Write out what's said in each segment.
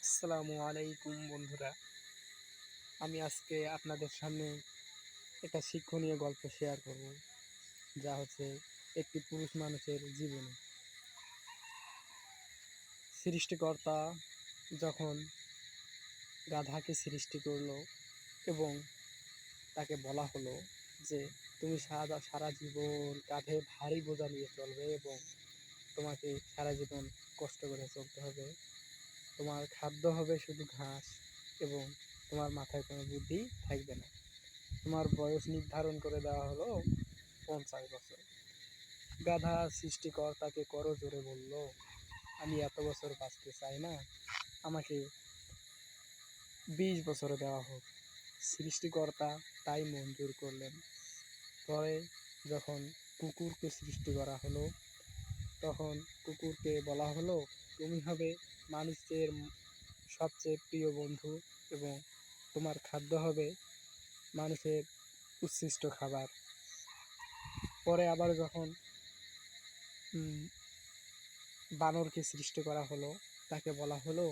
আসসালামু আলাইকুম বন্ধুরা। আমি আজকে আপনাদের সামনে একটা শিক্ষণীয় গল্প শেয়ার করব, যা হচ্ছে একটি পুরুষ মানুষের জীবনী। সৃষ্টিকর্তা যখন গাধাকে সৃষ্টি করলো এবং তাকে বলা হলো যে তুমি সারা জীবন কাঁধে ভারী বোঝা নিয়ে চলবে এবং তোমাকে সারা জীবন কষ্ট করে চলতে হবে। তোমার খাদ্য হবে শুধু ঘাস এবং তোমার মাথায় কোনো বুদ্ধি থাকবে না। তোমার বয়স নির্ধারণ করে দেওয়া হলো 50 বছর। গাধা সৃষ্টিকর্তাকে করজোড়ে বলল, আমি এত বছর বাঁচতে চাই না, আমাকে 20 বছরে দেওয়া হোক। সৃষ্টিকর্তা তাই মঞ্জুর করলেন। পরে যখন কুকুরকে সৃষ্টি করা হলো, তখন কুকুরকে বলা হলো, তুমি হবে মানুষের সবচেয়ে প্রিয় বন্ধু এবং তোমার খাদ্য হবে মানুষের উচ্ছিষ্ট খাবার। পরে আবার যখন বানরকে সৃষ্টি করা হলো, তাকে বলা হলো,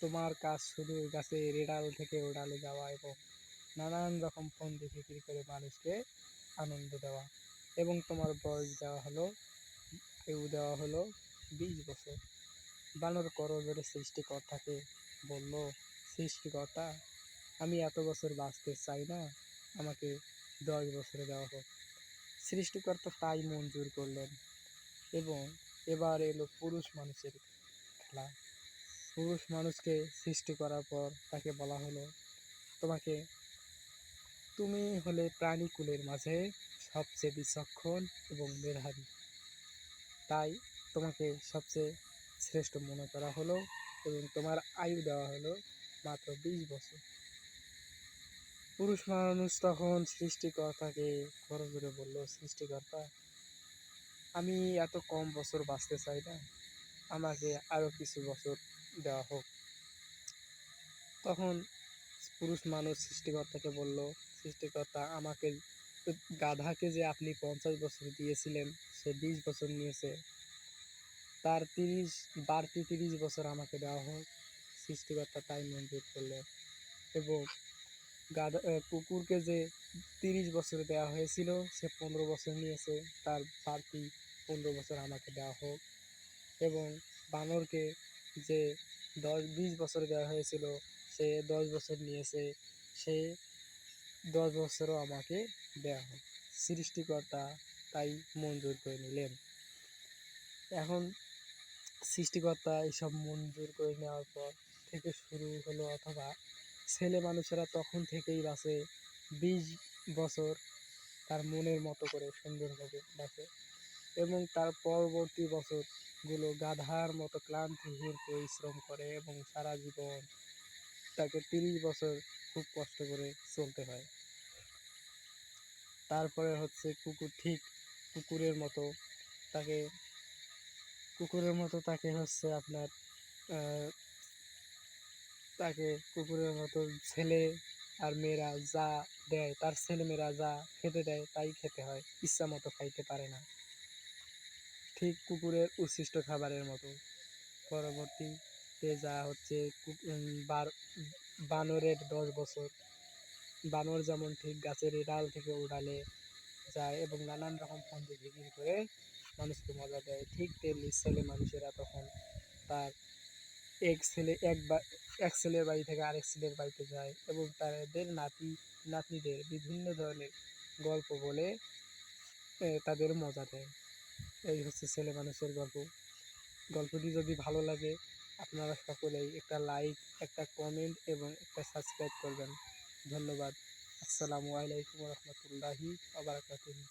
তোমার কাজ শুধু গাছের এডাল থেকে ওডালে যাওয়া এবং নানান রকম ফন্দি ফিকির করে মানুষকে আনন্দ দেওয়া, এবং তোমার বয়স দেওয়া হলো 20 বছর। বানর করজোড়ে সৃষ্টিকর্তাকে বলল, সৃষ্টিকর্তা, আমি এত বছর বাঁচতে চাই না, আমাকে 10 বছরে দেওয়া হোক। সৃষ্টিকর্তা তাই মঞ্জুর করলেন এবং এবার এলো পুরুষ মানুষের খেলা। পুরুষ মানুষকে সৃষ্টি করার পর তাকে বলা হলো, তুমি হলে প্রাণীকুলের মাঝে সবচেয়ে বিচক্ষণ এবং মেধাবী, তাই তোমাকে সবচেয়ে শ্রেষ্ঠ মনে করা হলো এবং তোমার আয়ু দেওয়া হলো মাত্র 20 বছর। পুরুষ মানুষ তখন সৃষ্টিকর্তাকে করজোড়ে বলল, সৃষ্টিকর্তা, আমি এত কম বছর বাঁচতে চাই না, আমাকে আরো কিছু বছর দেওয়া হোক। তখন পুরুষ মানুষ সৃষ্টিকর্তাকে বলল, সৃষ্টিকর্তা, আমাকে গাধাকে যে আপনি 50 বছর দিয়েছিলেন, সে 20 বছর নিয়েছে, তার বাড়তি 30 বছর আমাকে দেওয়া হোক। সৃষ্টিকর্তা তাই মঞ্জুর করলেন এবং কুকুরকে যে 30 বছর দেওয়া হয়েছিল, সে 15 বছর নিয়েছে, তার বাড়তি 15 বছর আমাকে দেওয়া হোক। এবং বানরকে যে 20 বছর দেওয়া হয়েছিল, সে 10 বছর নিয়েছে, সে 10 বছরও আমাকে দেওয়া হোক। সৃষ্টিকর্তা তাই মঞ্জুর করে নিলেন। এখন সৃষ্টিকর্তা এইসব মঞ্জুর করে নেওয়ার পর থেকে শুরু হলো, অথবা ছেলে মানুষেরা তখন থেকেই বাঁচে 20 বছর, তার মনের মতো করে সুন্দরভাবে বাঁচে এবং তার পরবর্তী বছরগুলো গাধার মতো ক্লান্তিহীন পরিশ্রম করে এবং সারা জীবন তাকে 30 বছর খুব কষ্ট করে চলতে হয়। তারপরে হচ্ছে কুকুরের মতো তাকে হচ্ছে আপনার তাকে কুকুরের মতো ছেলে আর মেয়েরা যা দেয়, তার ছেলেমেয়েরা যা খেতে দেয় তাই খেতে হয়, ইচ্ছা মতো খাইতে পারে না, ঠিক কুকুরের উচ্ছিষ্ট খাবারের মতো। পরবর্তীতে যা হচ্ছে বানরের 10 বছর। বানর যেমন ঠিক গাছের ডাল থেকে ওডালে যায় এবং নানান রকম ফন্দি ফিকির করে মানুষকে মজা দেয়, ঠিক তেমনি ছেলে মানুষেরা তখন তার এক ছেলের বাড়ি থেকে আরেক ছেলের বাড়িতে যায় এবং তাদের নাতনিদের বিভিন্ন ধরনের গল্প বলে তাদের মজা দেয়। এই হচ্ছে ছেলে মানুষের গল্প। গল্পটি যদি ভালো লাগে, আপনারা সকলেই একটা লাইক, একটা কমেন্ট এবং একটা সাবস্ক্রাইব করবেন। ধন্যবাদ। আসসালামু আলাইকুম রহমতুল্লাহি ওয়া বারাকাতুহু।